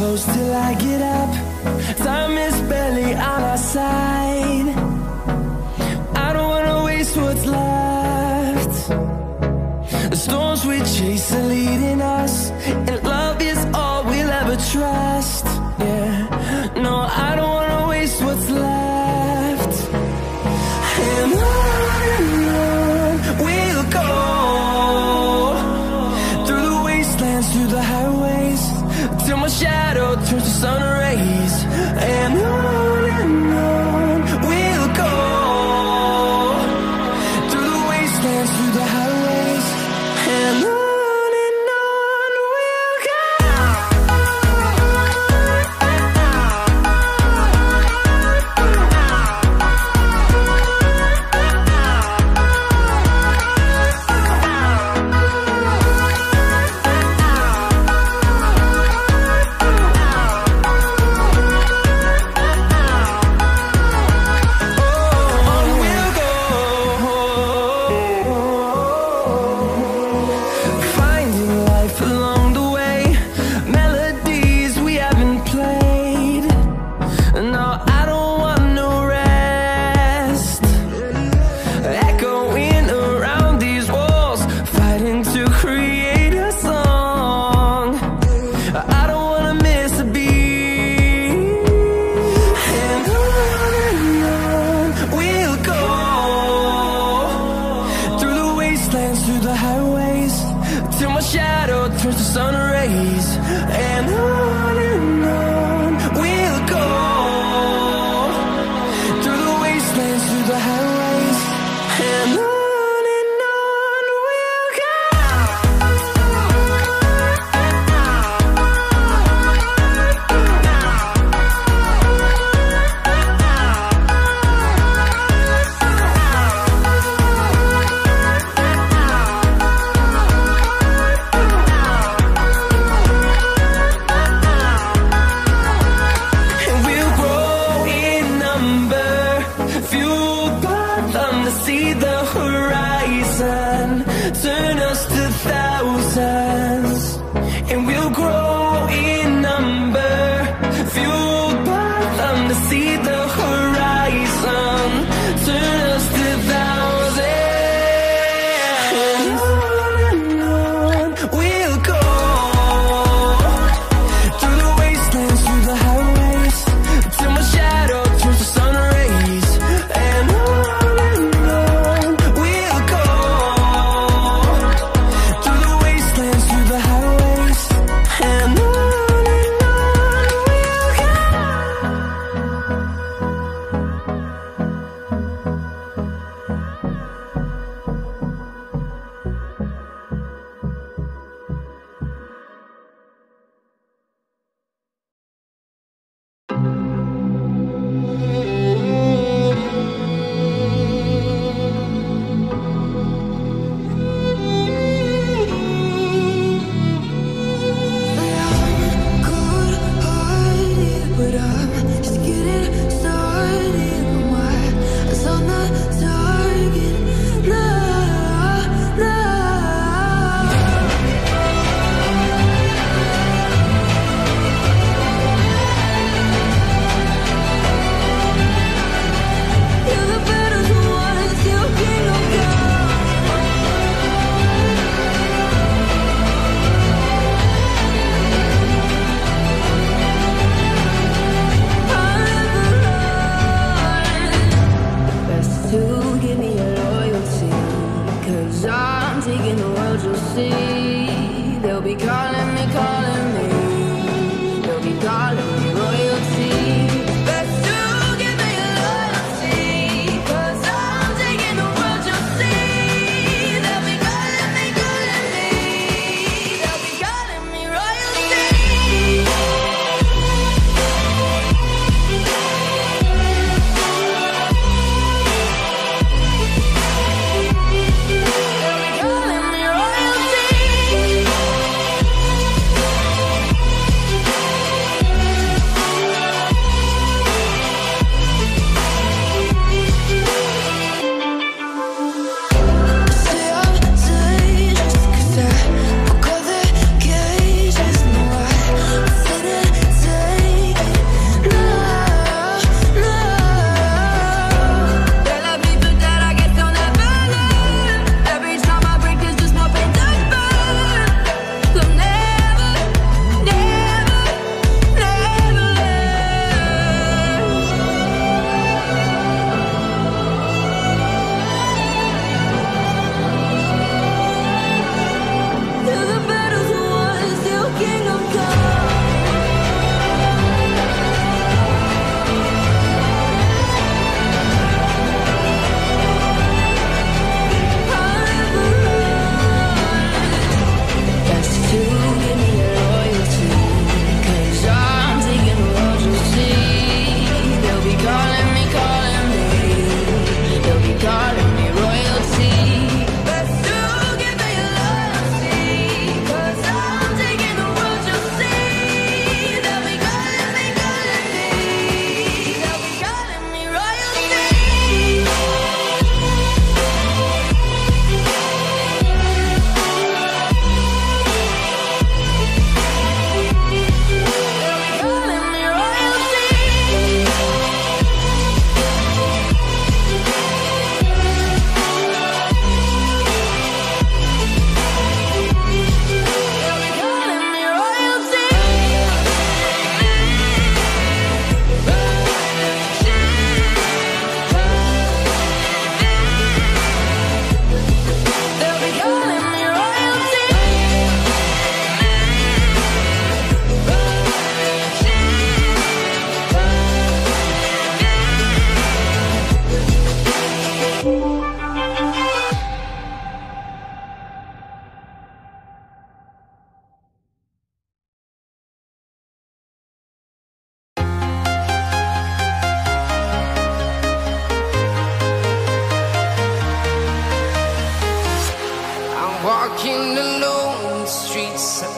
close till I get up. Time is barely on our side. I don't wanna waste what's left. The storms we chase are leading us, and love is all we'll ever trust. Yeah, no, I don't wanna waste what's left. And on we'll go, through the wastelands, through the highways, till my shadow turns to sun rays. And on we'll go, through the wastelands, through the highways, and on we'll go.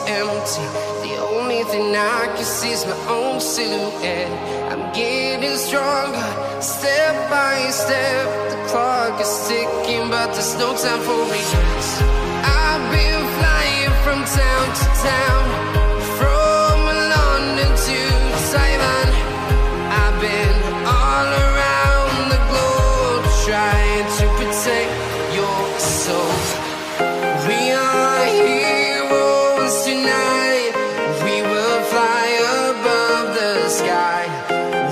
empty. The only thing I can see is my own silhouette. I'm getting stronger, step by step. The clock is ticking, but there's no time for regrets. I've been flying from town to town, from London to Taiwan. I've been all around the globe, trying to protect your soul. We are heroes tonight. We will fly above the sky.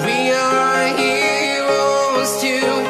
We are heroes tonight.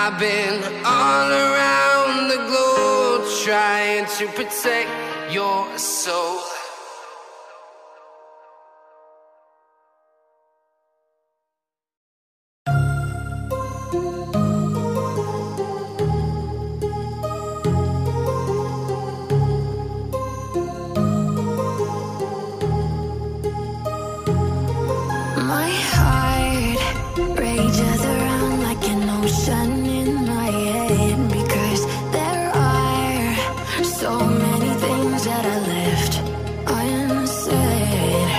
I've been all around the globe trying to protect your soul. My heart rages around like an ocean in my head, because there are so many things that I left unsaid.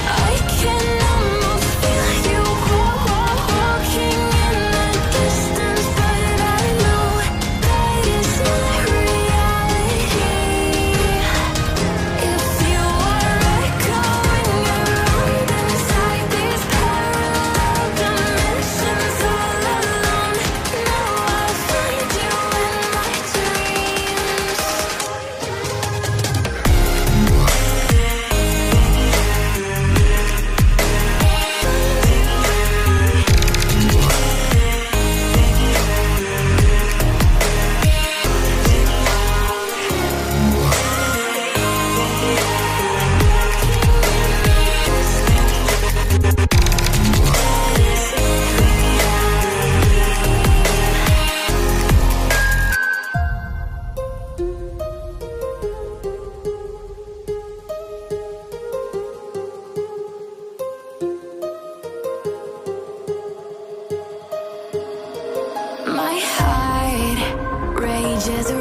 I can almost feel you walking rages